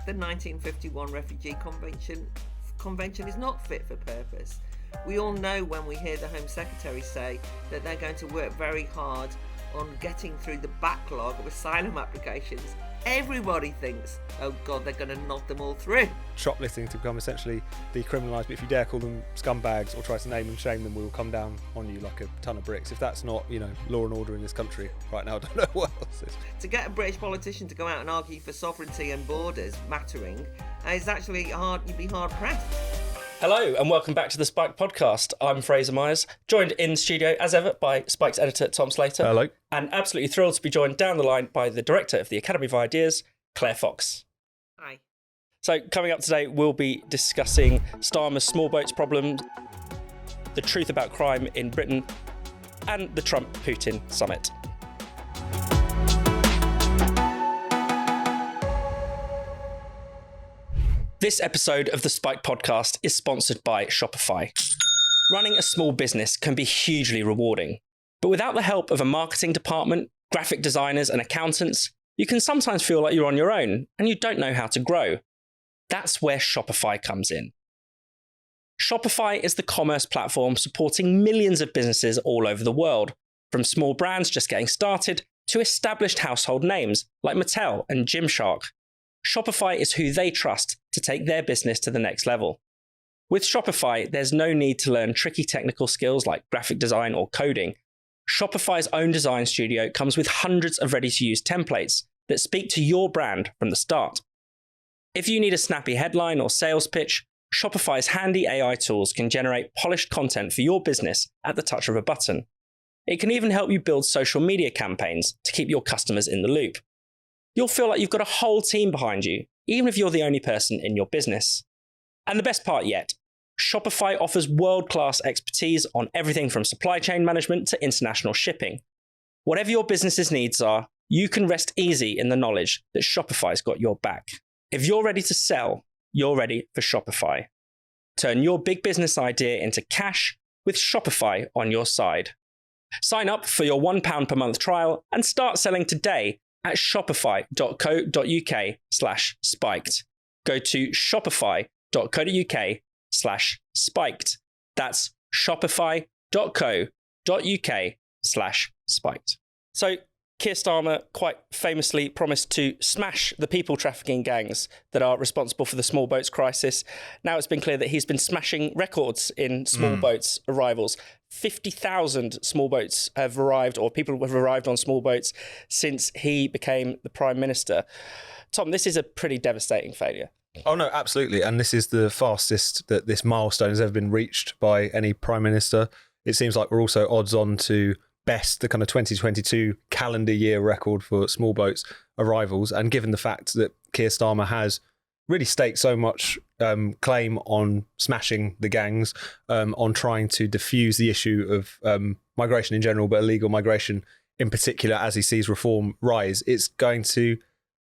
the 1951 Refugee Convention is not fit for purpose. We all know when we hear the Home Secretary say that they're going to work very hard on getting through the backlog of asylum applications, everybody thinks, oh God, they're going to nod them all through. Shoplifting to become essentially decriminalised, but if you dare call them scumbags or try to name and shame them, we will come down on you like a ton of bricks. If that's not, law and order in this country right now, I don't know what else is. To get a British politician to go out and argue for sovereignty and borders mattering is actually hard. You'd be hard pressed. Hello and welcome back to the Spike podcast. I'm Fraser Myers, joined in studio as ever by Spike's editor Tom Slater. Hello. And absolutely thrilled to be joined down the line by the director of the Academy of Ideas, Claire Fox. Hi. So coming up today, we'll be discussing Starmer's small boats problem, the truth about crime in Britain, and the Trump-Putin summit. This episode of the Spike podcast is sponsored by Shopify. Running a small business can be hugely rewarding, but without the help of a marketing department, graphic designers and accountants, you can sometimes feel like you're on your own and you don't know how to grow. That's where Shopify comes in. Shopify is the commerce platform supporting millions of businesses all over the world, from small brands just getting started to established household names like Mattel and Gymshark. Shopify is who they trust to take their business to the next level. With Shopify, there's no need to learn tricky technical skills like graphic design or coding. Shopify's own design studio comes with hundreds of ready-to-use templates that speak to your brand from the start. If you need a snappy headline or sales pitch, Shopify's handy AI tools can generate polished content for your business at the touch of a button. It can even help you build social media campaigns to keep your customers in the loop. You'll feel like you've got a whole team behind you, even if you're the only person in your business. And the best part yet, Shopify offers world-class expertise on everything from supply chain management to international shipping. Whatever your business's needs are, you can rest easy in the knowledge that Shopify's got your back. If you're ready to sell, you're ready for Shopify. Turn your big business idea into cash with Shopify on your side. Sign up for your £1 per month trial and start selling today at shopify.co.uk/spiked. Go to shopify.co.uk/spiked. That's shopify.co.uk/spiked. So Keir Starmer quite famously promised to smash the people trafficking gangs that are responsible for the small boats crisis. Now it's been clear that he's been smashing records in small boats arrivals. 50,000 small boats have arrived, or people have arrived on small boats since he became the Prime Minister. Tom, this is a pretty devastating failure. Oh no, absolutely. And this is the fastest that this milestone has ever been reached by any Prime Minister. It seems like we're also odds on to best the kind of 2022 calendar year record for small boats arrivals. And given the fact that Keir Starmer has really staked so much claim on smashing the gangs, on trying to diffuse the issue of migration in general, but illegal migration in particular, as he sees reform rise, it's going to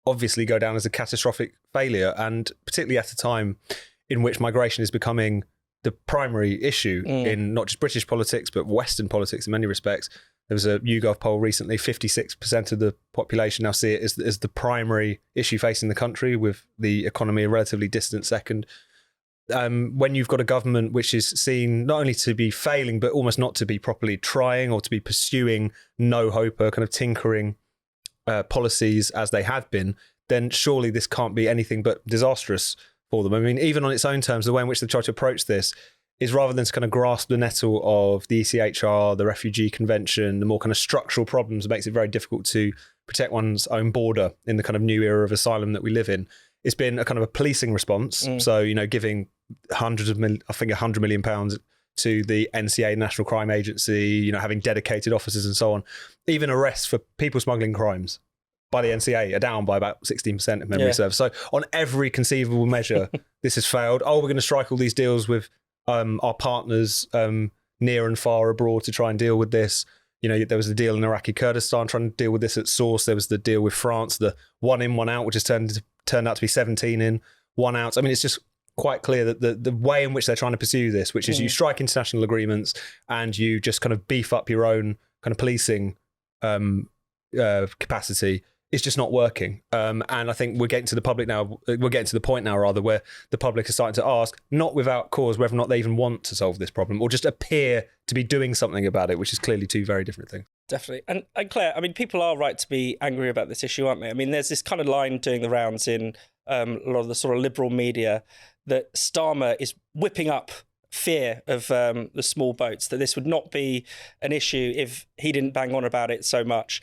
obviously go down as a catastrophic failure. And particularly at a time in which migration is becoming the primary issue in not just British politics, but Western politics in many respects. There was a YouGov poll recently, 56% of the population now see it as the primary issue facing the country, with the economy a relatively distant second. When you've got a government which is seen not only to be failing, but almost not to be properly trying or to be pursuing no-hoper, kind of tinkering policies as they have been, then surely this can't be anything but disastrous for them. I mean, even on its own terms, the way in which they try to approach this is rather than to kind of grasp the nettle of the ECHR, the Refugee Convention, the more kind of structural problems that makes it very difficult to protect one's own border in the kind of new era of asylum that we live in. It's been a kind of a policing response. So, giving £100 million to the NCA, National Crime Agency, having dedicated officers and so on. Even arrests for people smuggling crimes by the NCA are down by about 16% if memory serves. So on every conceivable measure, this has failed. Oh, we're going to strike all these deals with our partners near and far abroad to try and deal with this. There was a deal in Iraqi Kurdistan trying to deal with this at source. There was the deal with France, the 1 in, 1 out, which has turned out to be 17 in, 1 out. I mean, it's just quite clear that the way in which they're trying to pursue this, which is you strike international agreements and you just kind of beef up your own kind of policing capacity, is just not working. And I think we're getting to the point now rather, where the public is starting to ask, not without cause, whether or not they even want to solve this problem or just appear to be doing something about it, which is clearly two very different things. Definitely. And Claire, I mean, people are right to be angry about this issue, aren't they? I mean, there's this kind of line doing the rounds in a lot of the sort of liberal media that Starmer is whipping up fear of the small boats, that this would not be an issue if he didn't bang on about it so much.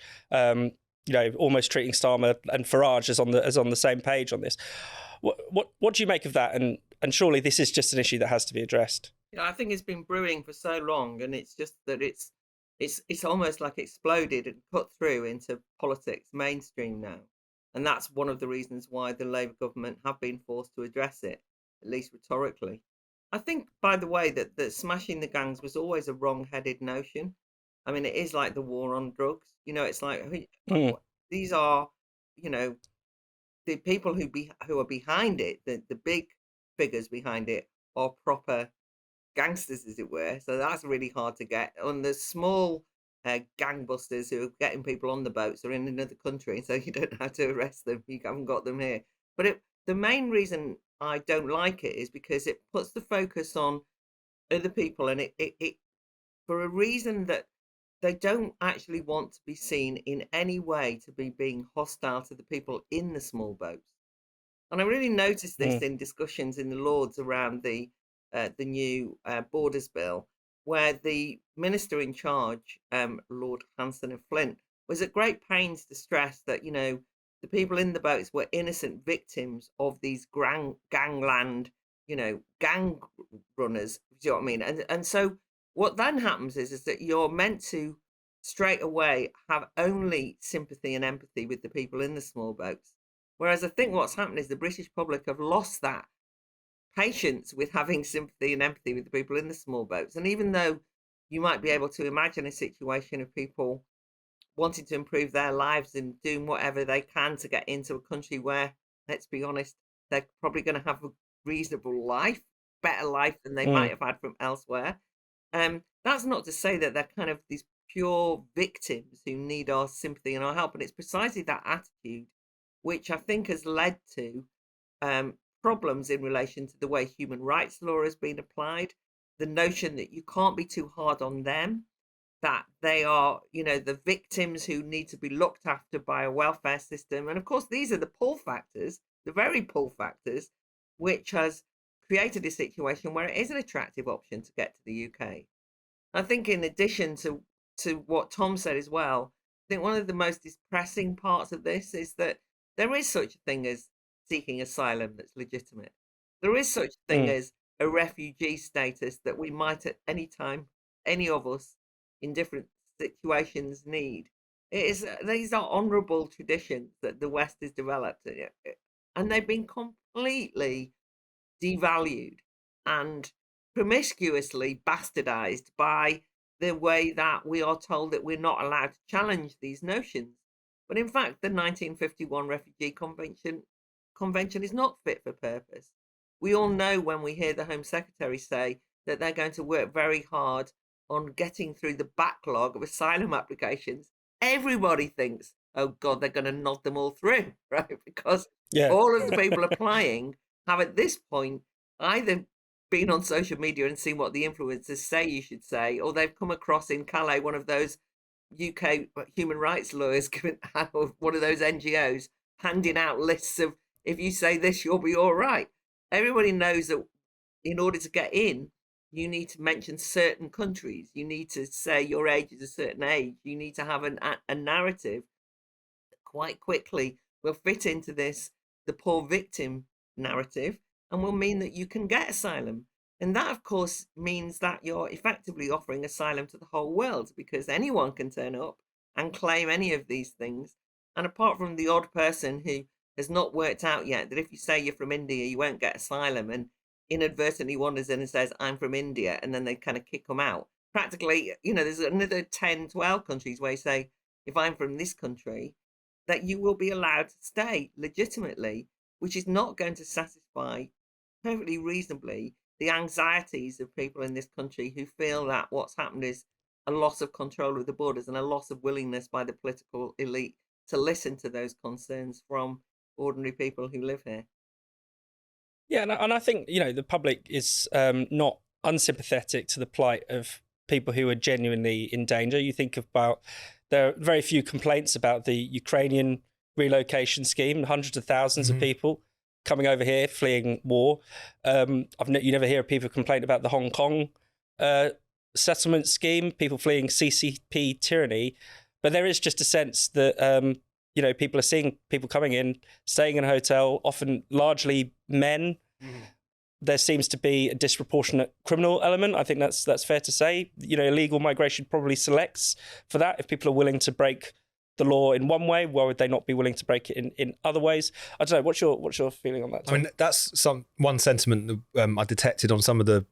Almost treating Starmer and Farage as on the same page on this. What do you make of that? And surely this is just an issue that has to be addressed. Yeah, I think it's been brewing for so long, and it's just that it's almost like exploded and cut through into politics mainstream now. And that's one of the reasons why the Labour government have been forced to address it, at least rhetorically. I think, by the way, that smashing the gangs was always a wrong-headed notion. I mean, it is like the war on drugs. It's like these are, the people who are behind it, the big figures behind it are proper gangsters, as it were. So that's really hard to get. On the small gangbusters who are getting people on the boats are in another country, so you don't have to arrest them. You haven't got them here. But the main reason I don't like it is because it puts the focus on other people, and it for a reason that they don't actually want to be seen in any way to be being hostile to the people in the small boats. And I really noticed this in discussions in the Lords around the new Borders Bill, where the minister in charge, Lord Hanson of Flint, was at great pains to stress that, the people in the boats were innocent victims of these gangland, gang runners. Do you know what I mean? And so what then happens is that you're meant to straight away have only sympathy and empathy with the people in the small boats. Whereas I think what's happened is the British public have lost that patience with having sympathy and empathy with the people in the small boats. And even though you might be able to imagine a situation of people wanting to improve their lives and doing whatever they can to get into a country where, let's be honest, they're probably going to have a reasonable life, better life than they might have had from elsewhere. That's not to say that they're kind of these pure victims who need our sympathy and our help. And it's precisely that attitude which I think has led to problems in relation to the way human rights law has been applied, the notion that you can't be too hard on them, that they are, the victims who need to be looked after by a welfare system. And of course, these are the pull factors, the very pull factors, which has created a situation where it is an attractive option to get to the UK. I think in addition to what Tom said as well, I think one of the most depressing parts of this is that there is such a thing as seeking asylum that's legitimate. There is such a thing as a refugee status that we might at any time, any of us in different situations need. These are honourable traditions that the West has developed, and they've been completely devalued and promiscuously bastardized by the way that we are told that we're not allowed to challenge these notions. But in fact, the 1951 Refugee Convention is not fit for purpose. We all know when we hear the Home Secretary say that they're going to work very hard on getting through the backlog of asylum applications, everybody thinks, oh God, they're going to nod them all through, right? Because all of the people applying have at this point either been on social media and seen what the influencers say you should say, or they've come across in Calais one of those UK human rights lawyers, or one of those NGOs handing out lists of, if you say this, you'll be all right. Everybody knows that in order to get in, you need to mention certain countries. You need to say your age is a certain age. You need to have a narrative that quite quickly will fit into the poor victim narrative, and will mean that you can get asylum. And that, of course, means that you're effectively offering asylum to the whole world, because anyone can turn up and claim any of these things. And apart from the odd person who has not worked out yet that if you say you're from India, you won't get asylum, and inadvertently wanders in and says, I'm from India, and then they kind of kick them out. Practically, there's another 10, 12 countries where you say, if I'm from this country, that you will be allowed to stay legitimately, which is not going to satisfy perfectly reasonably the anxieties of people in this country who feel that what's happened is a loss of control of the borders and a loss of willingness by the political elite to listen to those concerns from ordinary people who live here. Yeah, and I think, the public is not unsympathetic to the plight of people who are genuinely in danger. You think about, there are very few complaints about the Ukrainian relocation scheme, hundreds of thousands of people coming over here, fleeing war. You never hear of people complain about the Hong Kong settlement scheme, people fleeing CCP tyranny. But there is just a sense that, people are seeing people coming in, staying in a hotel, often largely men. There seems to be a disproportionate criminal element. I think that's fair to say. Illegal migration probably selects for that. If people are willing to break the law in one way, why would they not be willing to break it in other ways? I don't know. What's your feeling on that, Tom? I mean, that's one sentiment that I detected on some of the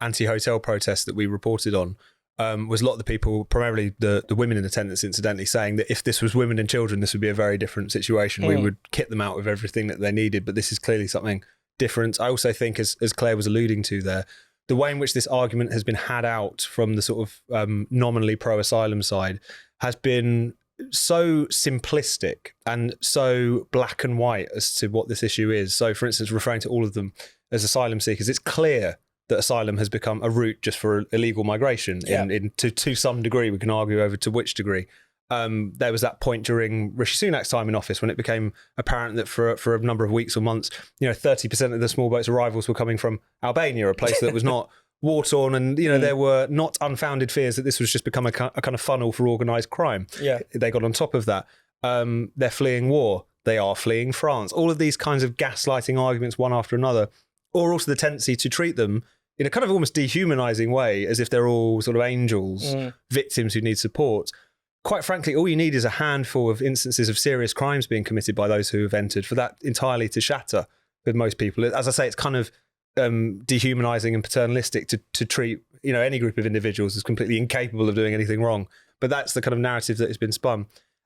anti-hotel protests that we reported on. Was a lot of the people, primarily the women in attendance, incidentally, saying that if this was women and children, this would be a very different situation. We would kit them out with everything that they needed, but this is clearly something different. I also think, as Claire was alluding to there, the way in which this argument has been had out from the sort of nominally pro-asylum side has been so simplistic and so black and white as to what this issue is. So, for instance, referring to all of them as asylum seekers, it's clear that asylum has become a route just for illegal migration. Yeah. To some degree, we can argue over to which degree. There was that point during Rishi Sunak's time in office when it became apparent that for a number of weeks or months, 30% of the small boats' arrivals were coming from Albania, a place that was not war-torn, and there were not unfounded fears that this was just become a kind of funnel for organised crime. Yeah, they got on top of that. They're fleeing war. They are fleeing France. All of these kinds of gaslighting arguments, one after another, or also the tendency to treat them in a kind of almost dehumanizing way, as if they're all sort of angels, victims who need support. Quite frankly, all you need is a handful of instances of serious crimes being committed by those who have entered for that entirely to shatter with most people. As I say, it's kind of dehumanizing and paternalistic to treat any group of individuals as completely incapable of doing anything wrong. But that's the kind of narrative that has been spun.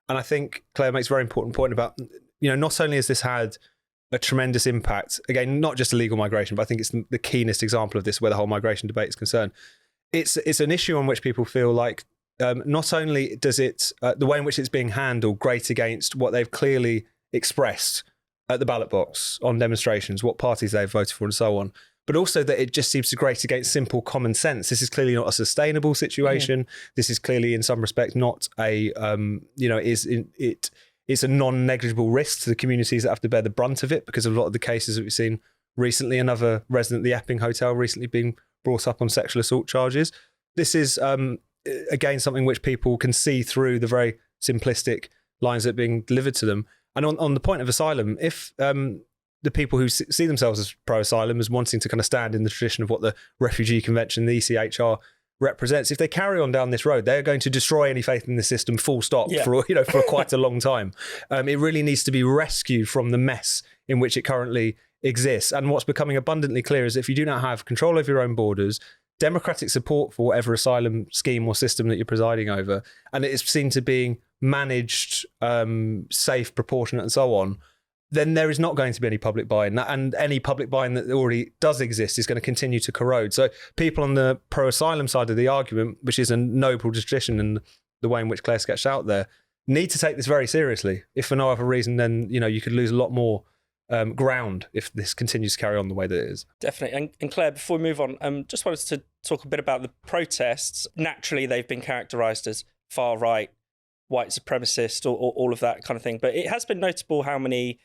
And I think Claire makes a very important point about, not only has this had a tremendous impact, again, not just illegal migration, but I think it's the keenest example of this where the whole migration debate is concerned. It's an issue on which people feel like not only does it, the way in which it's being handled, grate against what they've clearly expressed at the ballot box on demonstrations, what parties they've voted for and so on, but also that it just seems to grate against simple common sense. This is clearly not a sustainable situation. This is clearly in some respect not a, it's a non-negligible risk to the communities that have to bear the brunt of it because of a lot of the cases that we've seen recently. Another resident of the Epping Hotel recently being brought up on sexual assault charges. This is, again, something which people can see through the very simplistic lines that are being delivered to them. And on the point of asylum, if the people who see themselves as pro-asylum, as wanting to kind of stand in the tradition of what the Refugee Convention, the ECHR, represents, if they carry on down this road, they're going to destroy any faith in the system full stop for quite a long time. It really needs to be rescued from the mess in which it currently exists. And what's becoming abundantly clear is if you do not have control over your own borders, democratic support for whatever asylum scheme or system that you're presiding over, and it is seen to being managed, safe, proportionate and so on, then there is not going to be any public buy-in. And any public buy-in that already does exist is going to continue to corrode. So people on the pro-asylum side of the argument, which is a noble tradition and the way in which Claire sketched out there, need to take this very seriously. If for no other reason, then you could lose a lot more ground if this continues to carry on the way that it is. Definitely. And Claire, before we move on, just wanted to talk a bit about the protests. Naturally, they've been characterised as far-right, white supremacist, or all of that kind of thing. But it has been notable how many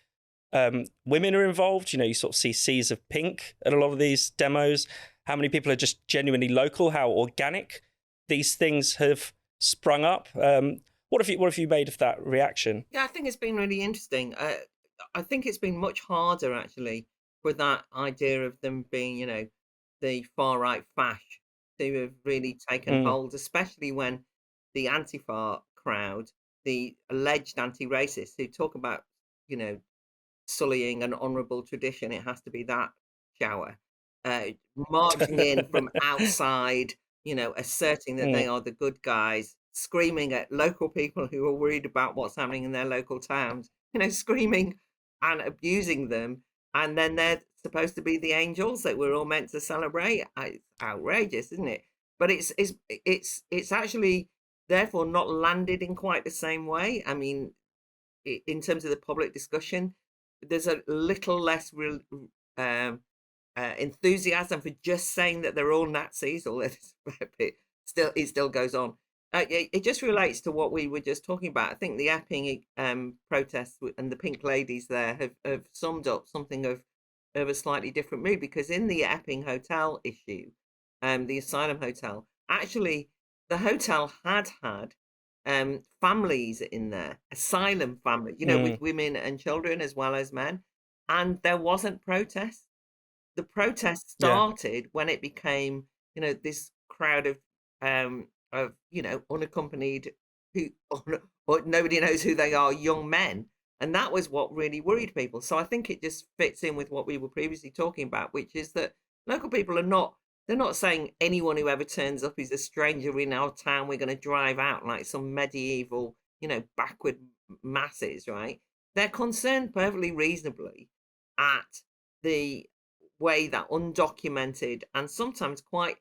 women are involved. You sort of see seas of pink at a lot of these demos. How many people are just genuinely local, how organic these things have sprung up. What have you made of that reaction? Yeah, I think it's been really interesting. I think it's been much harder actually for that idea of them being, the far right fash to have really taken hold, especially when the Antifa crowd, the alleged anti-racists who talk about, sullying an honourable tradition, it has to be that shower, marching in from outside, asserting that they are the good guys, screaming at local people who are worried about what's happening in their local towns, screaming and abusing them. And then they're supposed to be the angels that we're all meant to celebrate. It's outrageous, isn't it? But it's actually therefore not landed in quite the same way. I mean, in terms of the public discussion, there's a little less um, enthusiasm for just saying that they're all Nazis, although it still goes on. It just relates to what we were just talking about. I think the Epping protests and the Pink Ladies there have summed up something of a slightly different mood, because in the Epping hotel issue, the asylum hotel, actually the hotel had families in there, asylum families, with women and children as well as men, and there wasn't protest. The protest started when it became, this crowd of unaccompanied, who or nobody knows who they are, young men, and that was what really worried people. So I think it just fits in with what we were previously talking about, which is that local people they're not saying anyone who ever turns up is a stranger in our town, we're going to drive out like some medieval, backward masses, right? They're concerned perfectly reasonably at the way that undocumented and sometimes quite,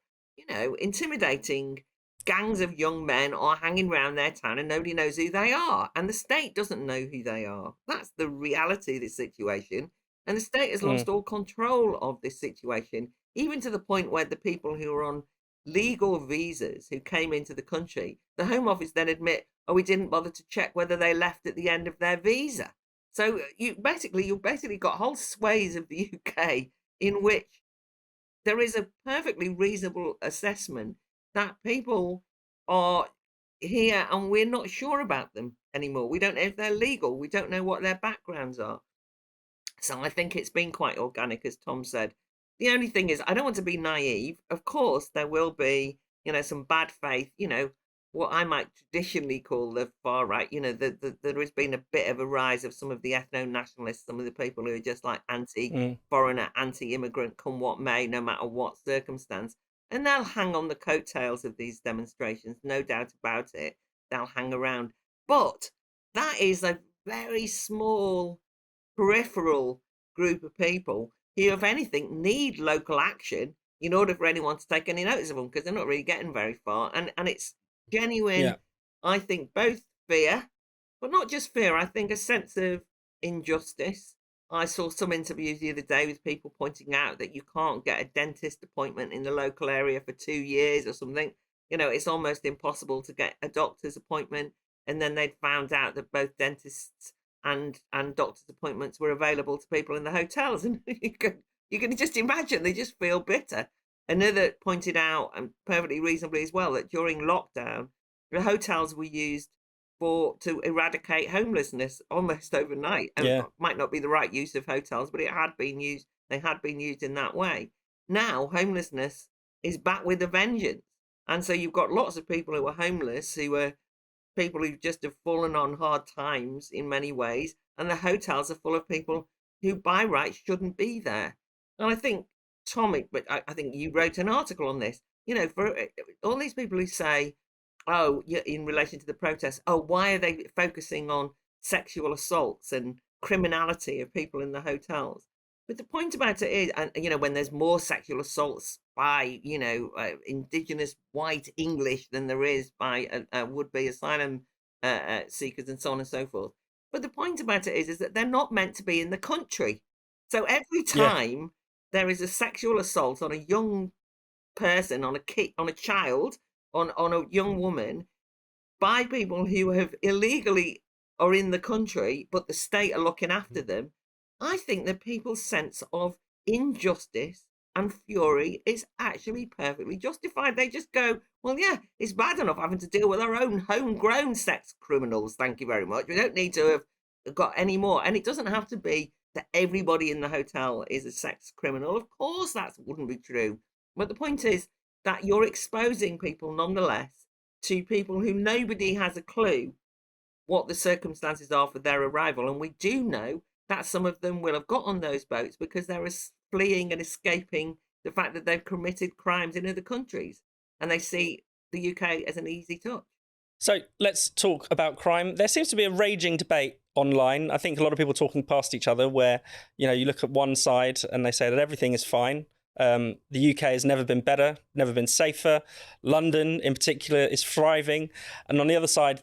intimidating gangs of young men are hanging around their town and nobody knows who they are. And the state doesn't know who they are. That's the reality of the situation. And the state has lost all control of this situation, even to the point where the people who are on legal visas who came into the country, the Home Office then admit, we didn't bother to check whether they left at the end of their visa. So you've basically got whole swathes of the UK in which there is a perfectly reasonable assessment that people are here and we're not sure about them anymore. We don't know if they're legal. We don't know what their backgrounds are. So I think it's been quite organic, as Tom said. The only thing is, I don't want to be naive. Of course, there will be, some bad faith, what I might traditionally call the far right. There has been a bit of a rise of some of the ethno-nationalists, some of the people who are just like anti-foreigner, anti-immigrant, come what may, no matter what circumstance. And they'll hang on the coattails of these demonstrations, no doubt about it. They'll hang around. But that is a very small, peripheral group of people who, if anything, need local action in order for anyone to take any notice of them, because they're not really getting very far. And it's genuine, I think, both fear, but not just fear, I think a sense of injustice. I saw some interviews the other day with people pointing out that you can't get a dentist appointment in the local area for 2 years or something. It's almost impossible to get a doctor's appointment. And then they'd found out that both dentists and doctor's appointments were available to people in the hotels. And you can just imagine, they just feel bitter. Another pointed out, and perfectly reasonably as well, that during lockdown, the hotels were used to eradicate homelessness almost overnight. And it might not be the right use of hotels, but it had been used. They had been used in that way. Now homelessness is back with a vengeance, and so you've got lots of people who are homeless, who are people who just have fallen on hard times in many ways, and the hotels are full of people who by rights shouldn't be there. And I think, Tommy, but I think you wrote an article on this. For all these people who say, in relation to the protests, why are they focusing on sexual assaults and criminality of people in the hotels? But the point about it is, and when there's more sexual assaults by, indigenous white English than there is by would-be asylum seekers and so on and so forth. But the point about it is that they're not meant to be in the country. So every time there is a sexual assault on a young person, on a kid, on a child, on a young woman, by people who have illegally are in the country, but the state are looking after them, I think that people's sense of injustice and fury is actually perfectly justified. They just go, well, yeah, it's bad enough having to deal with our own homegrown sex criminals. Thank you very much. We don't need to have got any more. And it doesn't have to be that everybody in the hotel is a sex criminal. Of course, that wouldn't be true. But the point is that you're exposing people nonetheless to people who nobody has a clue what the circumstances are for their arrival. And we do know that some of them will have got on those boats because they're fleeing and escaping the fact that they've committed crimes in other countries. And they see the UK as an easy touch. So let's talk about crime. There seems to be a raging debate online. I think a lot of people talking past each other where, you look at one side and they say that everything is fine. The UK has never been better, never been safer. London, in particular, is thriving. And on the other side,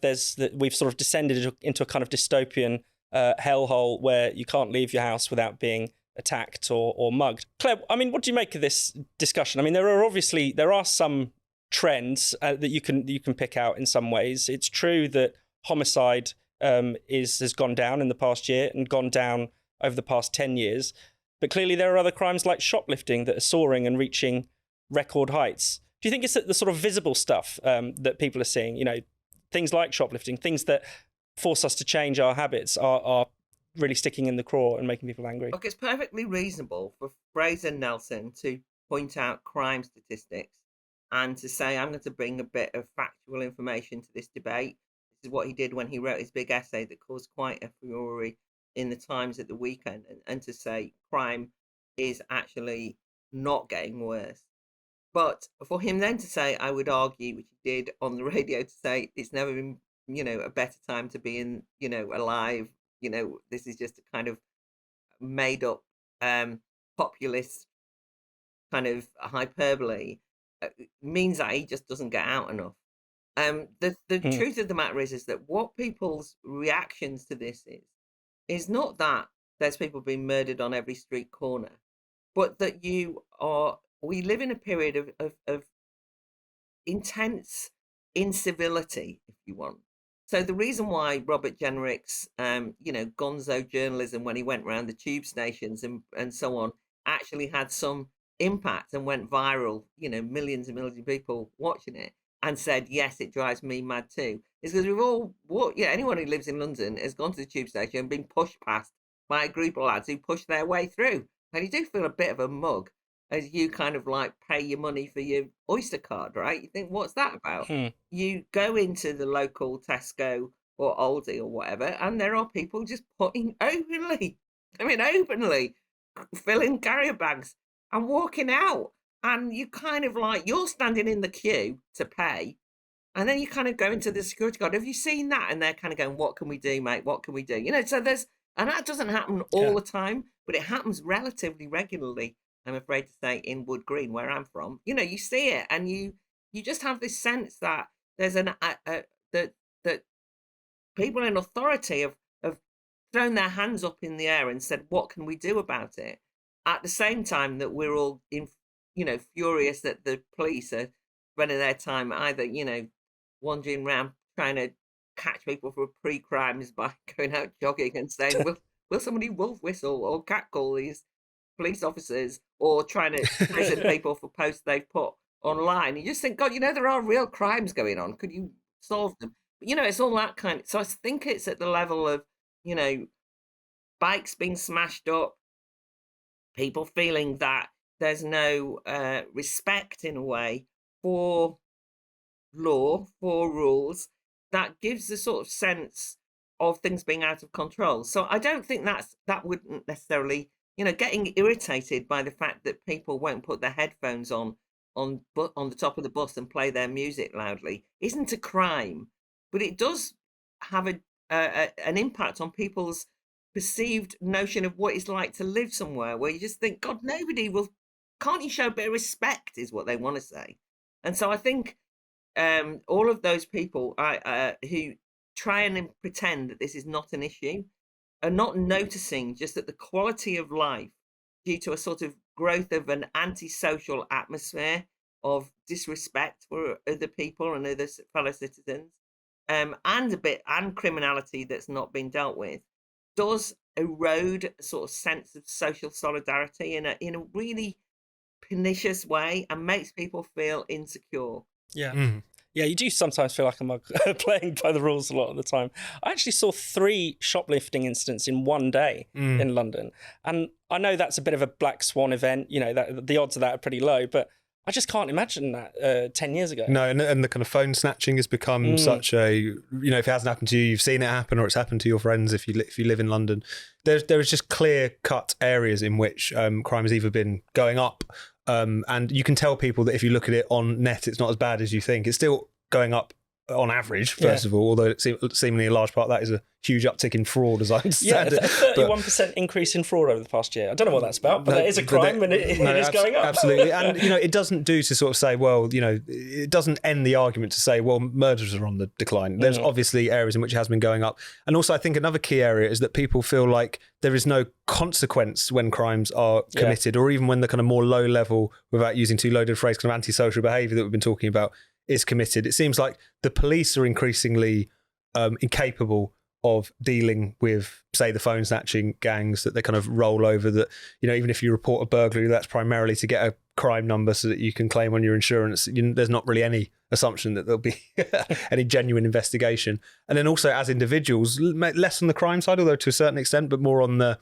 we've sort of descended into a kind of dystopian hellhole where you can't leave your house without being attacked or mugged. Claire, I mean, what do you make of this discussion? I mean, there are some trends that you can pick out in some ways. It's true that homicide has gone down in the past year and gone down over the past 10 years. But clearly there are other crimes like shoplifting that are soaring and reaching record heights. Do you think it's the sort of visible stuff that people are seeing, things like shoplifting, things that force us to change our habits are really sticking in the craw and making people angry? Look, it's perfectly reasonable for Fraser Nelson to point out crime statistics and to say, I'm going to bring a bit of factual information to this debate. This is what he did when he wrote his big essay that caused quite a furore in the Times at the weekend, and to say crime is actually not getting worse. But for him then to say, I would argue, which he did on the radio, to say it's never been, a better time to be alive. This is just a kind of made up populist kind of hyperbole, means that he just doesn't get out enough. The truth of the matter is that what people's reactions to this is not that there's people being murdered on every street corner, but that we live in a period of intense incivility, if you want. So the reason why Robert Jenrick's, gonzo journalism, when he went around the tube stations and so on, actually had some impact and went viral, millions and millions of people watching it, and said, yes, it drives me mad too, is because anyone who lives in London has gone to the tube station and been pushed past by a group of lads who push their way through. And you do feel a bit of a mug as you kind of like pay your money for your Oyster card, right? You think, what's that about? You go into the local Tesco or Aldi or whatever, and there are people just openly filling carrier bags and walking out. And you kind of like, you're standing in the queue to pay, and then you kind of go into the security guard. Have you seen that? And they're kind of going, what can we do, mate? What can we do? So and that doesn't happen all the time, but it happens relatively regularly, I'm afraid to say, in Wood Green, where I'm from. You see it, and you just have this sense that there's that people in authority have thrown their hands up in the air and said, what can we do about it? At the same time that we're all furious that the police are spending their time either, wandering around trying to catch people for pre-crimes by going out jogging and saying, will somebody wolf whistle or catcall these police officers, or trying to prison people for posts they've put online. You just think, God, there are real crimes going on. Could you solve them? But, it's all that kind of, so I think it's at the level of, bikes being smashed up, people feeling that there's no respect in a way for law, for rules, that gives a sort of sense of things being out of control. So I don't think that wouldn't necessarily, getting irritated by the fact that people won't put their headphones on the top of the bus and play their music loudly isn't a crime, but it does have an impact on people's perceived notion of what it's like to live somewhere where you just think, God, nobody will. Can't you show a bit of respect, is what they want to say. And so I think all of those people who try and pretend that this is not an issue are not noticing just that the quality of life, due to a sort of growth of an antisocial atmosphere of disrespect for other people and other fellow citizens, and criminality that's not been dealt with, does erode a sort of sense of social solidarity in a really pernicious way, and makes people feel insecure. Yeah, you do sometimes feel like I'm playing by the rules a lot of the time. I actually saw 3 shoplifting incidents in one day in London, and I know that's a bit of a black swan event. That the odds of that are pretty low, but I just can't imagine that 10 years ago. No, and the kind of phone snatching has become such a, if it hasn't happened to you, you've seen it happen, or it's happened to your friends if you live in London. There is just clear-cut areas in which crime has either been going up, and you can tell people that if you look at it on net, it's not as bad as you think. It's still going up on average, first of all, although seemingly a large part of that is a huge uptick in fraud, as I understand it. A 31% increase in fraud over the past year. I don't know what that's about, but that is a crime and it is going up. Absolutely. And, it doesn't do to sort of say, well, it doesn't end the argument to say, well, murders are on the decline. There's obviously areas in which it has been going up. And also, I think another key area is that people feel like there is no consequence when crimes are committed, or even when the kind of more low level, without using too loaded a phrase, kind of antisocial behaviour that we've been talking about is committed. It seems like the police are increasingly incapable of dealing with, say, the phone snatching gangs, that they kind of roll over, that, even if you report a burglary, that's primarily to get a crime number so that you can claim on your insurance. There's not really any assumption that there'll be any genuine investigation. And then also as individuals, less on the crime side, although to a certain extent, but more on the,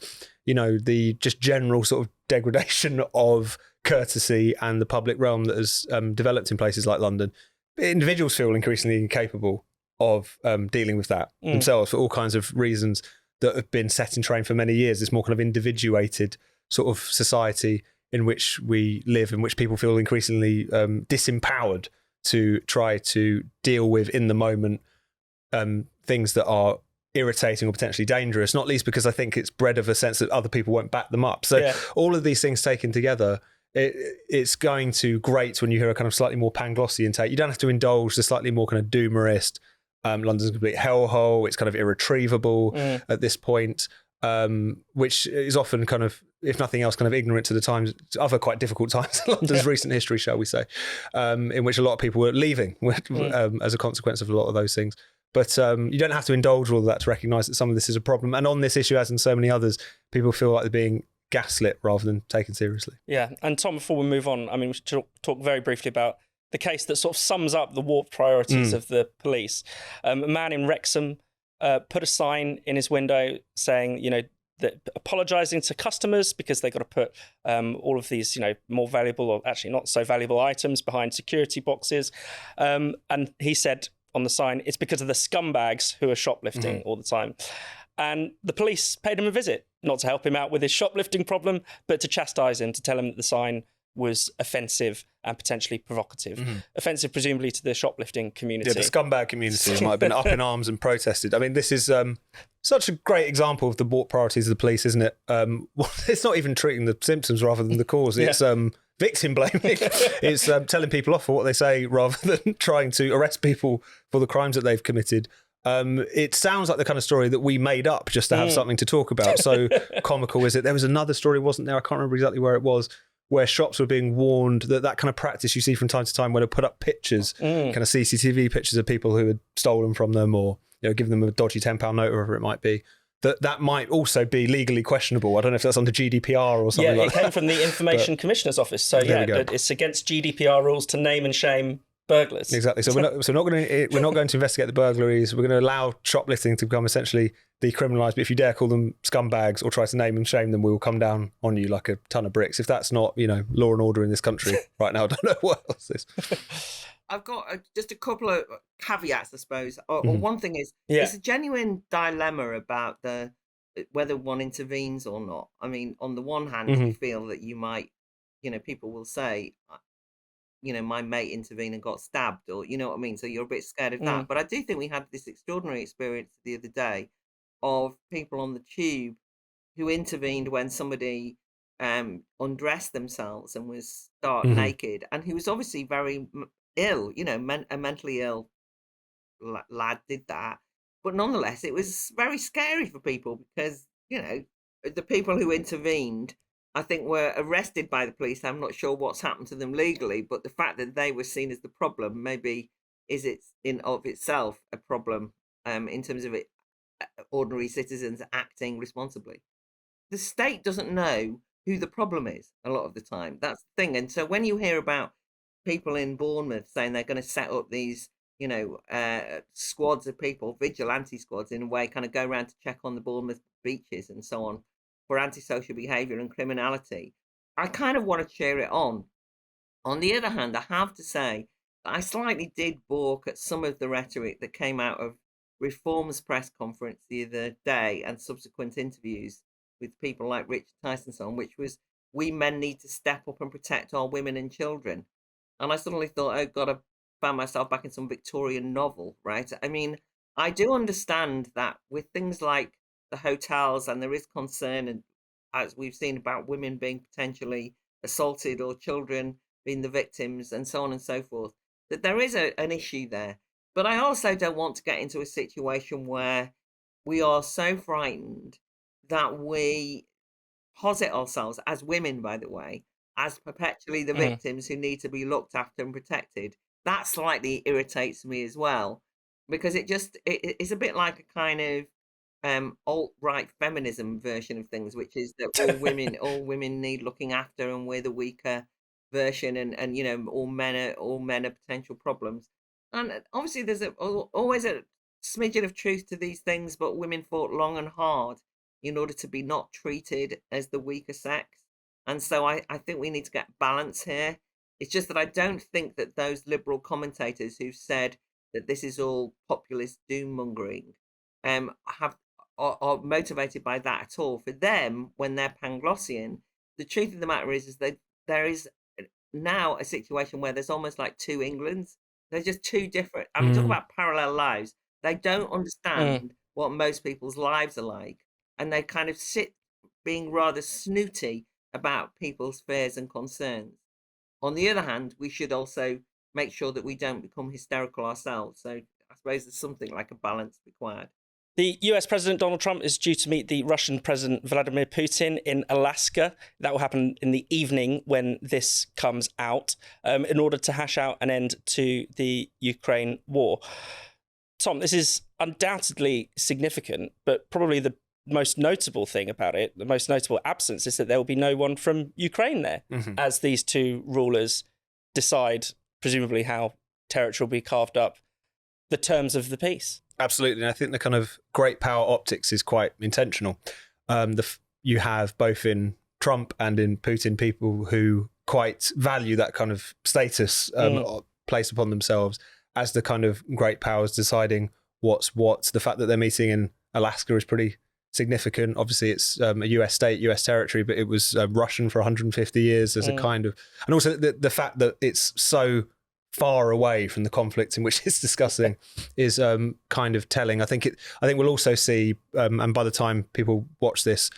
the just general sort of degradation of courtesy and the public realm that has developed in places like London. Individuals feel increasingly incapable of dealing with that themselves for all kinds of reasons that have been set in train for many years. This more kind of individuated sort of society in which we live, in which people feel increasingly disempowered to try to deal with in the moment things that are irritating or potentially dangerous, not least because I think it's bred of a sense that other people won't back them up. So all of these things taken together, it's going to grate when you hear a kind of slightly more Panglossian take. You don't have to indulge the slightly more kind of doomerist, London's a complete hellhole, it's kind of irretrievable at this point, which is often kind of, if nothing else, kind of ignorant to the times, other quite difficult times in London's recent history, shall we say, in which a lot of people were leaving as a consequence of a lot of those things. But you don't have to indulge all of that to recognise that some of this is a problem. And on this issue, as in so many others, people feel like they're being gaslit rather than taken seriously. Yeah. And Tom, before we move on, we should talk very briefly about the case that sort of sums up the warped priorities of the police. A man in Wrexham put a sign in his window saying, that apologising to customers because they got to put all of these, more valuable, or actually not so valuable items behind security boxes. And he said on the sign, it's because of the scumbags who are shoplifting all the time. And the police paid him a visit, not to help him out with his shoplifting problem, but to chastise him, to tell him that the sign was offensive and potentially provocative. Offensive, presumably, to the shoplifting community. Yeah, the scumbag community might have been up in arms and protested. This is such a great example of the warped priorities of the police, isn't it? It's not even treating the symptoms rather than the cause. It's victim blaming. It's telling people off for what they say rather than trying to arrest people for the crimes that they've committed. It sounds like the kind of story that we made up just to have something to talk about. So comical is it? There was another story, wasn't there? I can't remember exactly where it was, where shops were being warned that kind of practice you see from time to time, where they put up pictures, kind of CCTV pictures of people who had stolen from them, or given them a dodgy £10 note or whatever it might be. That might also be legally questionable. I don't know if that's under GDPR or something like that. Yeah, it came from the Information Commissioner's Office. So it's against GDPR rules to name and shame burglars. Exactly. So we're not going to investigate the burglaries. We're going to allow shoplifting to become essentially decriminalised. But if you dare call them scumbags or try to name and shame them, we will come down on you like a ton of bricks. If that's not, law and order in this country right now, I don't know what else is. I've got just a couple of caveats, I suppose. One thing is, it's a genuine dilemma about whether one intervenes or not. On the one hand, you feel that you might, people will say, my mate intervened and got stabbed, or what I mean? So you're a bit scared of that. But I do think we had this extraordinary experience the other day of people on the tube who intervened when somebody undressed themselves and was stark naked, and who was obviously very ill, a mentally ill lad did that. But nonetheless, it was very scary for people because, the people who intervened, I think, were arrested by the police. I'm not sure what's happened to them legally, but the fact that they were seen as the problem maybe is it in of itself a problem in terms of ordinary citizens acting responsibly. The state doesn't know who the problem is a lot of the time. That's the thing. And so when you hear about people in Bournemouth saying they're going to set up these, squads of people, vigilante squads in a way, kind of go around to check on the Bournemouth beaches and so on for antisocial behaviour and criminality, I kind of want to cheer it on. On the other hand, I have to say that I slightly did balk at some of the rhetoric that came out of Reform's press conference the other day and subsequent interviews with people like Richard Tyson and so on, which was, we men need to step up and protect our women and children. And I suddenly thought, oh God, found myself back in some Victorian novel, right? I mean, I do understand that with things like the hotels, and there is concern, and as we've seen about women being potentially assaulted or children being the victims, and so on and so forth, that there is an issue there. But I also don't want to get into a situation where we are so frightened that we posit ourselves as women, by the way, as perpetually the Mm. victims who need to be looked after and protected. That slightly irritates me as well, because it's a bit like a kind of alt-right feminism version of things, which is that all women need looking after, and we're the weaker version, and all men are potential problems. And obviously, there's always a smidgen of truth to these things, but women fought long and hard in order to be not treated as the weaker sex. And so I think we need to get balance here. It's just that I don't think that those liberal commentators who said that this is all populist doom mongering have are motivated by that at all. For them, when they're Panglossian, the truth of the matter is that there is now a situation where there's almost like two Englands. They're just two different. I mean, talk Mm. about parallel lives. They don't Mm. understand what most people's lives are like, and they kind of sit being rather snooty about people's fears and concerns. On the other hand, we should also make sure that we don't become hysterical ourselves. So I suppose there's something like a balance required. The US President Donald Trump is due to meet the Russian President Vladimir Putin in Alaska. That will happen in the evening when this comes out, in order to hash out an end to the Ukraine war. Tom, this is undoubtedly significant, but probably the most notable thing about it, the most notable absence, is that there will be no one from Ukraine there, as these two rulers decide, presumably, how territory will be carved up, the terms of the peace. Absolutely. And I think the kind of great power optics is quite intentional. You have both in Trump and in Putin people who quite value that kind of status placed upon themselves as the kind of great powers deciding what's what. The fact that they're meeting in Alaska is pretty significant. Obviously, it's a US state, US territory, but it was Russian for 150 years as a kind of... And also the fact that it's so far away from the conflict in which it's discussing is kind of telling. I think we'll also see, and by the time people watch this,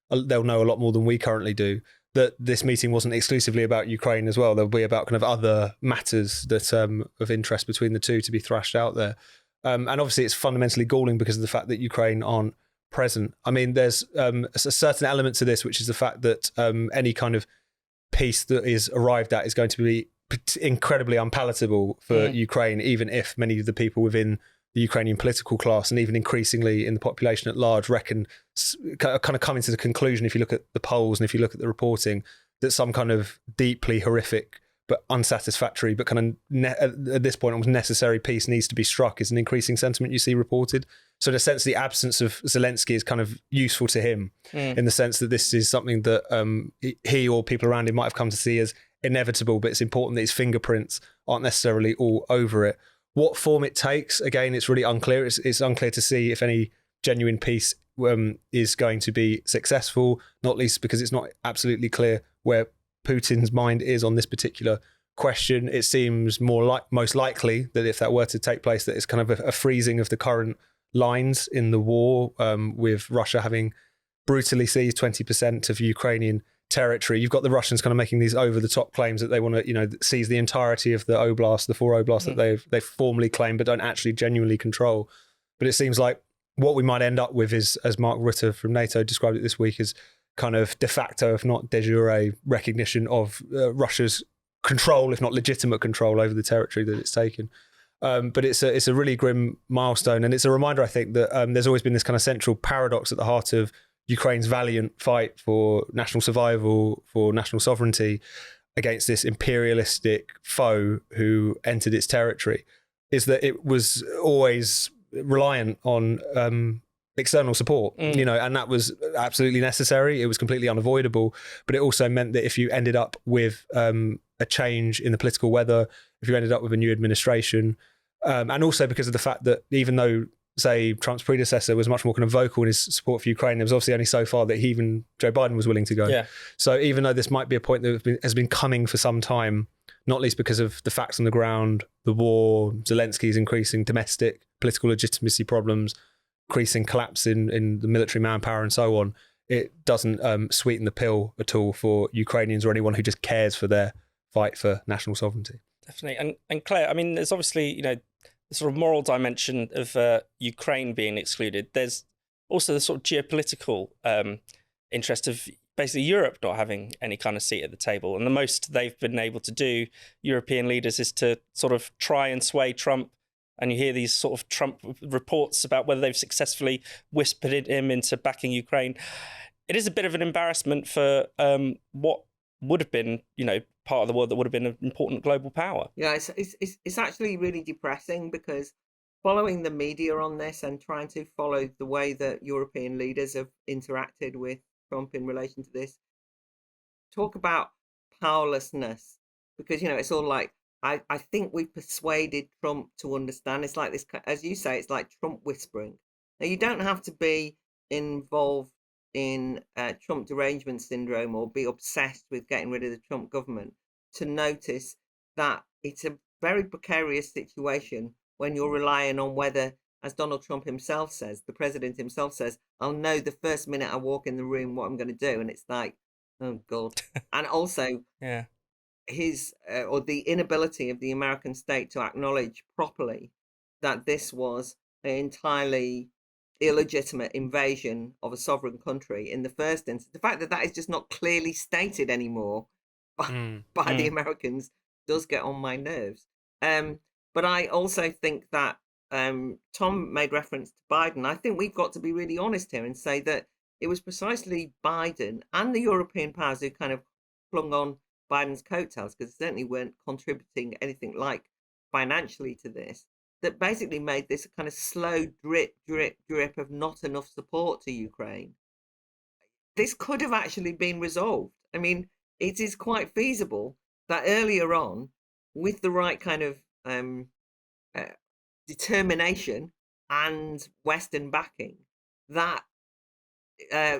they'll know a lot more than we currently do, that this meeting wasn't exclusively about Ukraine as well. There'll be about kind of other matters that of interest between the two to be thrashed out there. And obviously it's fundamentally galling because of the fact that Ukraine aren't present. I mean, there's a certain element to this, which is the fact that any kind of peace that is arrived at is going to be incredibly unpalatable for Ukraine, even if many of the people within the Ukrainian political class and even increasingly in the population at large kind of coming to the conclusion, if you look at the polls and if you look at the reporting, that some kind of deeply horrific but unsatisfactory but kind of at this point almost necessary peace needs to be struck is an increasing sentiment you see reported. So in a sense, the absence of Zelensky is kind of useful to him in the sense that this is something that he or people around him might have come to see as inevitable, but it's important that his fingerprints aren't necessarily all over it. What form it takes, again, it's really unclear. It's unclear to see if any genuine peace is going to be successful, not least because it's not absolutely clear where Putin's mind is on this particular question. It seems most likely that if that were to take place, that it's kind of a freezing of the current lines in the war, with Russia having brutally seized 20% of Ukrainian territory. You've got the Russians kind of making these over-the-top claims that they want to, seize the entirety of the oblast, the 4 oblasts that they've formally claimed but don't actually genuinely control. But it seems like what we might end up with is, as Mark Rutte from NATO described it this week, is kind of de facto, if not de jure, recognition of Russia's control, if not legitimate control, over the territory that it's taken. But it's a really grim milestone, and it's a reminder, I think, that there's always been this kind of central paradox at the heart of Ukraine's valiant fight for national survival, for national sovereignty against this imperialistic foe who entered its territory, is that it was always reliant on external support, and that was absolutely necessary. It was completely unavoidable, but it also meant that if you ended up with a change in the political weather, if you ended up with a new administration, and also because of the fact that even though say, Trump's predecessor was much more kind of vocal in his support for Ukraine, there was obviously only so far that even Joe Biden was willing to go. Yeah. So even though this might be a point that has been coming for some time, not least because of the facts on the ground, the war, Zelensky's increasing domestic political legitimacy problems, increasing collapse in the military manpower and so on, it doesn't sweeten the pill at all for Ukrainians or anyone who just cares for their fight for national sovereignty. Definitely. And Claire, I mean, there's obviously, the sort of moral dimension of Ukraine being excluded. There's also the sort of geopolitical interest of basically Europe not having any kind of seat at the table. And the most they've been able to do, European leaders, is to sort of try and sway Trump. And you hear these sort of Trump reports about whether they've successfully whispered him into backing Ukraine. It is a bit of an embarrassment for what would have been, part of the world that would have been an important global power. Yeah, it's actually really depressing, because following the media on this and trying to follow the way that European leaders have interacted with Trump in relation to this, talk about powerlessness, because, it's all like, I think we persuaded Trump to understand. It's like this, as you say, it's like Trump whispering. Now, you don't have to be involved in Trump derangement syndrome or be obsessed with getting rid of the Trump government to notice that it's a very precarious situation when you're relying on whether, as Donald Trump himself says, the president himself says, I'll know the first minute I walk in the room what I'm going to do. And it's like, oh, God. And also, yeah, his or the inability of the American state to acknowledge properly that this was an entirely illegitimate invasion of a sovereign country in the first instance. The fact that that is just not clearly stated anymore by the Americans does get on my nerves. But I also think that Tom made reference to Biden. I think we've got to be really honest here and say that it was precisely Biden and the European powers who kind of flung on Biden's coattails, because they certainly weren't contributing anything like financially to this, that basically made this a kind of slow drip of not enough support to Ukraine. This could have actually been resolved. I mean, it is quite feasible that earlier on, with the right kind of determination and Western backing, that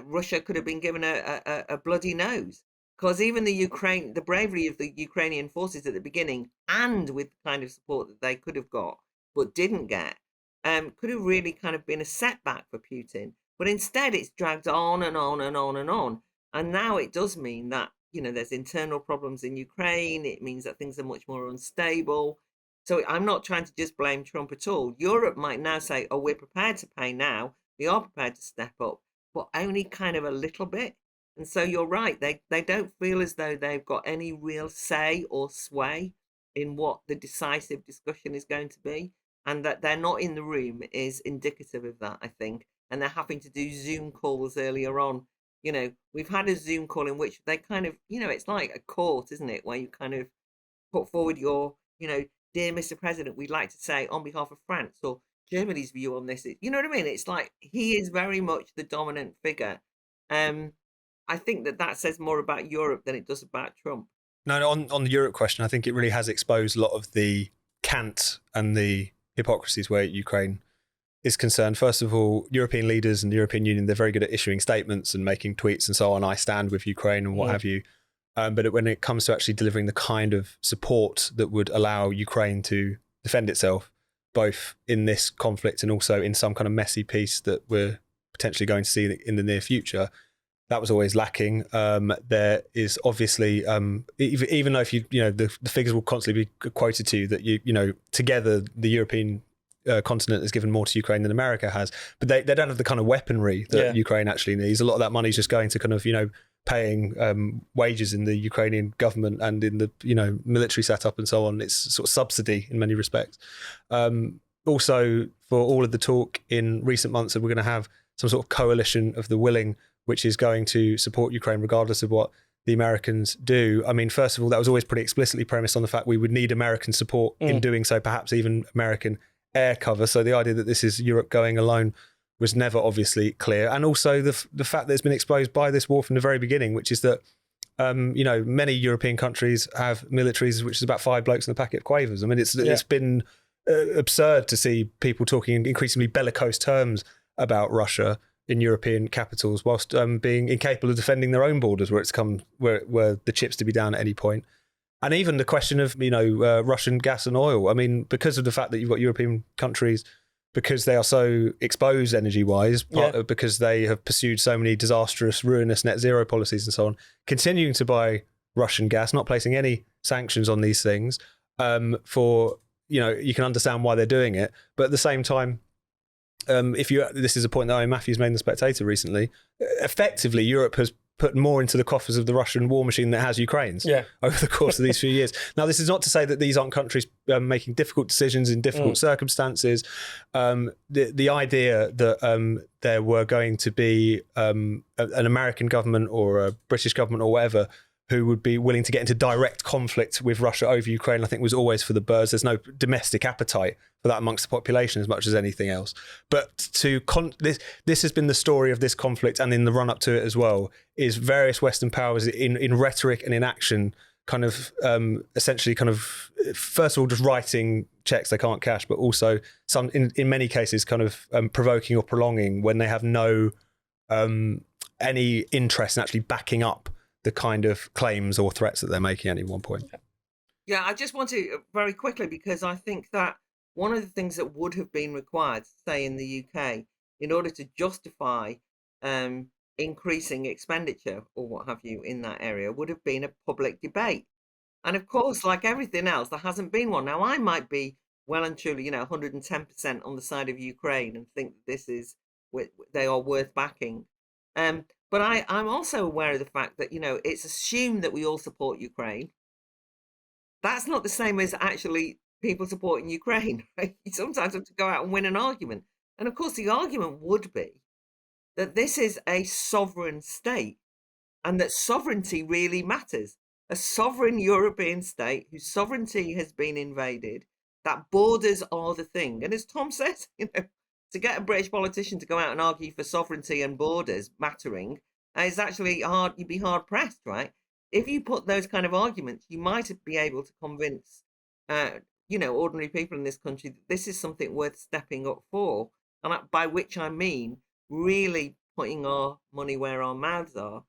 Russia could have been given a bloody nose. Because even the bravery of the Ukrainian forces at the beginning, and with the kind of support that they could have got but didn't get, could have really kind of been a setback for Putin. But instead, it's dragged on and on and on and on. And now it does mean that, there's internal problems in Ukraine. It means that things are much more unstable. So I'm not trying to just blame Trump at all. Europe might now say, oh, we're prepared to pay now. We are prepared to step up, but only kind of a little bit. And so you're right. They don't feel as though they've got any real say or sway in what the decisive discussion is going to be. And that they're not in the room is indicative of that, I think. And they're having to do Zoom calls earlier on. We've had a Zoom call in which they kind of, it's like a court, isn't it? Where you kind of put forward your, dear Mr. President, we'd like to say on behalf of France or Germany's view on this. You know what I mean? It's like he is very much the dominant figure. I think that says more about Europe than it does about Trump. No, on the Europe question, I think it really has exposed a lot of the cant and the hypocrisies where Ukraine is concerned. First of all, European leaders and the European Union, they're very good at issuing statements and making tweets and so on. I stand with Ukraine and what have you. But when it comes to actually delivering the kind of support that would allow Ukraine to defend itself, both in this conflict and also in some kind of messy peace that we're potentially going to see in the near future, that was always lacking. There is obviously, even though the figures will constantly be quoted to you that together the European continent has given more to Ukraine than America has, but they don't have the kind of weaponry that Ukraine actually needs. A lot of that money is just going to kind of paying wages in the Ukrainian government and in the military setup and so on. It's sort of subsidy in many respects. Also, for all of the talk in recent months that we're going to have some sort of coalition of the willing, which is going to support Ukraine regardless of what the Americans do. I mean, first of all, that was always pretty explicitly premised on the fact we would need American support in doing so, perhaps even American air cover. So the idea that this is Europe going alone was never obviously clear. And also the fact that it's been exposed by this war from the very beginning, which is that, many European countries have militaries, which is about 5 blokes in a packet of quavers. I mean, it's been absurd to see people talking in increasingly bellicose terms about Russia in European capitals, whilst being incapable of defending their own borders where the chips to be down at any point. And even the question of, Russian gas and oil. I mean, because of the fact that you've got European countries, because they are so exposed energy-wise, because they have pursued so many disastrous, ruinous net zero policies and so on, continuing to buy Russian gas, not placing any sanctions on these things, you can understand why they're doing it. But at the same time, this is a point that Owen Matthews made in The Spectator recently, effectively Europe has put more into the coffers of the Russian war machine that has Ukraine's over the course of these few years. Now, this is not to say that these aren't countries making difficult decisions in difficult circumstances. The idea that there were going to be an American government or a British government or whatever who would be willing to get into direct conflict with Russia over Ukraine, I think was always for the birds. There's no domestic appetite for that amongst the population as much as anything else. But this has been the story of this conflict, and in the run up to it as well, is various Western powers in rhetoric and in action kind of essentially kind of, first of all, just writing checks they can't cash, but also some in many cases kind of provoking or prolonging when they have no any interest in actually backing up the kind of claims or threats that they're making at any one point. Yeah, I just want to very quickly, because I think that one of the things that would have been required, say in the UK, in order to justify increasing expenditure or what have you in that area, would have been a public debate. And of course, like everything else, there hasn't been one. Now, I might be well and truly, 110% on the side of Ukraine and think that they are worth backing. But I'm also aware of the fact that, it's assumed that we all support Ukraine. That's not the same as actually people supporting Ukraine, right? You sometimes have to go out and win an argument. And of course, the argument would be that this is a sovereign state and that sovereignty really matters. A sovereign European state whose sovereignty has been invaded, that borders are the thing. And as Tom says, to get a British politician to go out and argue for sovereignty and borders mattering is actually hard. You'd be hard pressed, right? If you put those kind of arguments, you might be able to convince, ordinary people in this country that this is something worth stepping up for. And by which I mean really putting our money where our mouths are.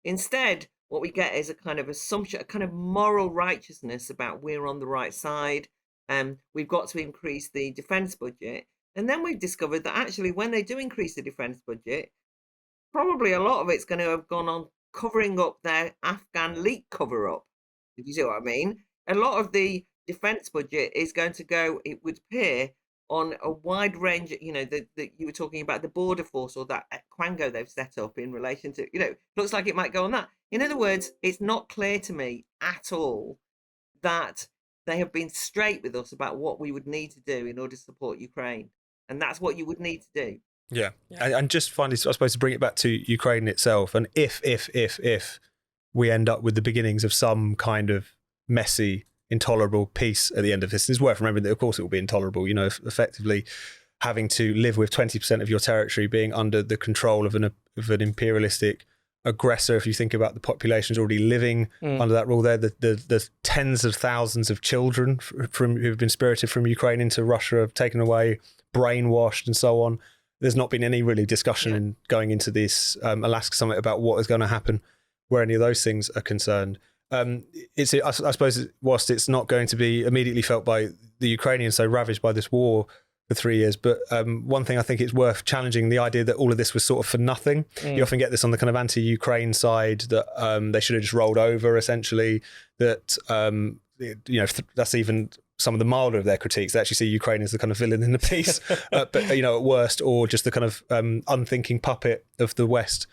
Instead, what we get is a kind of assumption, a kind of moral righteousness about we're on the right side. We've got to increase the defence budget. And then we've discovered that actually when they do increase the defence budget, probably a lot of it's going to have gone on covering up their Afghan leak cover-up, if you see what I mean. A lot of the defence budget is going to go, it would appear, on a wide range, that you were talking about the border force or that Quango they've set up in relation to, looks like it might go on that. In other words, it's not clear to me at all that they have been straight with us about what we would need to do in order to support Ukraine. And that's what you would need to do. Yeah. And just finally, I suppose, to bring it back to Ukraine itself, and if we end up with the beginnings of some kind of messy, intolerable peace at the end of this, it's worth remembering that, of course, it will be intolerable, effectively having to live with 20% of your territory being under the control of an imperialistic aggressor. If you think about the populations already living under that rule there, the tens of thousands of children who've been spirited from Ukraine into Russia have taken away, brainwashed and so on. There's not been any really discussion in going into this Alaska summit about what is going to happen where any of those things are concerned. I suppose, whilst it's not going to be immediately felt by the Ukrainians so ravaged by this war for 3 years, but one thing I think it's worth challenging, the idea that all of this was sort of for nothing. You often get this on the kind of anti-Ukraine side, that they should have just rolled over, essentially, that that's even some of the milder of their critiques. They actually see Ukraine as the kind of villain in the piece, but at worst, or just the kind of unthinking puppet of the West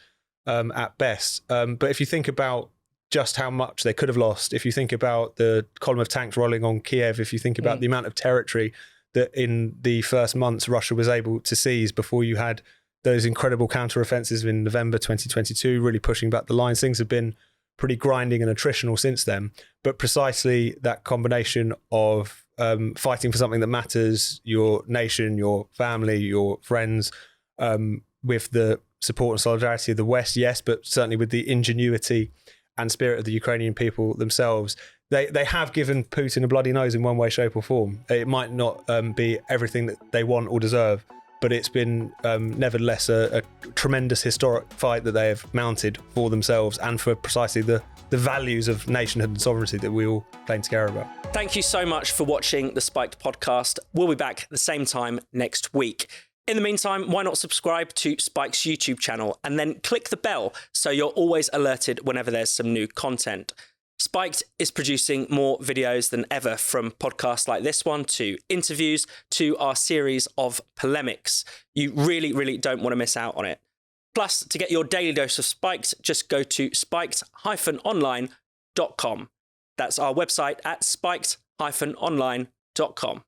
at best. But if you think about just how much they could have lost, if you think about the column of tanks rolling on Kiev, if you think about the amount of territory that in the first months Russia was able to seize before you had those incredible counter-offensives in November 2022, really pushing back the lines, things have been pretty grinding and attritional since then. But precisely that combination of fighting for something that matters, your nation, your family, your friends, with the support and solidarity of the West, yes, but certainly with the ingenuity and spirit of the Ukrainian people themselves. They have given Putin a bloody nose in one way, shape or form. It might not be everything that they want or deserve, but it's been nevertheless a tremendous historic fight that they have mounted for themselves and for precisely the values of nationhood and sovereignty that we all claim to care about. Thank you so much for watching the Spiked podcast. We'll be back at the same time next week. In the meantime, why not subscribe to Spike's YouTube channel and then click the bell so you're always alerted whenever there's some new content. Spiked is producing more videos than ever, from podcasts like this one to interviews to our series of polemics. You really, really don't want to miss out on it. Plus, to get your daily dose of Spiked, just go to spiked-online.com. That's our website at spiked-online.com.